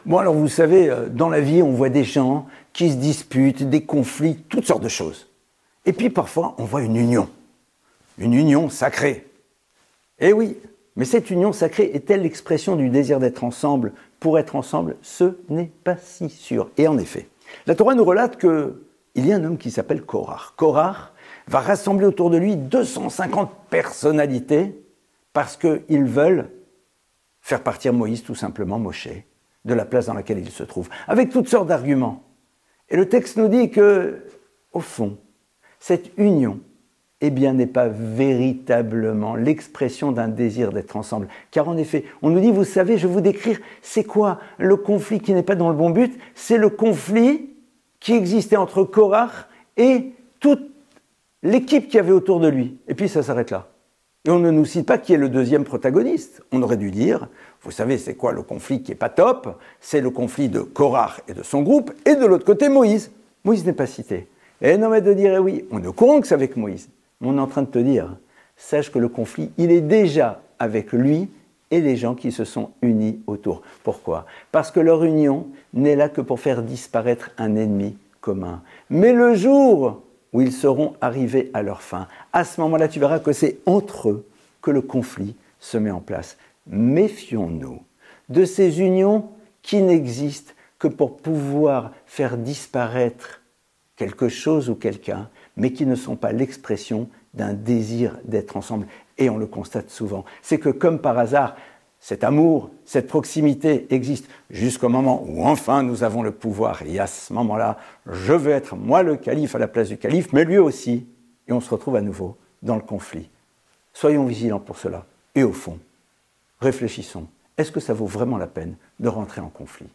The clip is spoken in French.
Bon, alors vous savez, dans la vie, on voit des gens qui se disputent, des conflits, toutes sortes de choses. Et puis parfois, on voit une union sacrée. Eh oui, mais cette union sacrée est-elle l'expression du désir d'être ensemble pour être ensemble? Ce n'est pas si sûr. Et en effet, la Torah nous relate qu'il y a un homme qui s'appelle Korach. Korach va rassembler autour de lui 250 personnalités parce qu'ils veulent faire partir Moïse, tout simplement, Moshe, de la place dans laquelle il se trouve, avec toutes sortes d'arguments. Et le texte nous dit que, au fond, cette union, eh bien, n'est pas véritablement l'expression d'un désir d'être ensemble. Car en effet, on nous dit, vous savez, je vais vous décrire, c'est quoi le conflit qui n'est pas dans le bon but? C'est le conflit qui existait entre Korach et toute l'équipe qu'il y avait autour de lui. Et puis ça s'arrête là. Et on ne nous cite pas qui est le deuxième protagoniste. On aurait dû dire, vous savez, c'est quoi le conflit qui n'est pas top? C'est le conflit de Korach et de son groupe, et de l'autre côté, Moïse. Moïse n'est pas cité. Et non, mais de dire, eh oui, on est au courant que c'est avec Moïse. Mais on est en train de te dire, sache que le conflit, il est déjà avec lui et les gens qui se sont unis autour. Pourquoi? Parce que leur union n'est là que pour faire disparaître un ennemi commun. Mais le jour où ils seront arrivés à leur fin, à ce moment-là, tu verras que c'est entre eux que le conflit se met en place. Méfions-nous de ces unions qui n'existent que pour pouvoir faire disparaître quelque chose ou quelqu'un, mais qui ne sont pas l'expression d'un désir d'être ensemble. Et on le constate souvent. C'est que comme par hasard, cet amour, cette proximité existe jusqu'au moment où enfin nous avons le pouvoir. Et à ce moment-là, je veux être moi le calife à la place du calife, mais lui aussi. Et on se retrouve à nouveau dans le conflit. Soyons vigilants pour cela. Et au fond, réfléchissons. Est-ce que ça vaut vraiment la peine de rentrer en conflit ?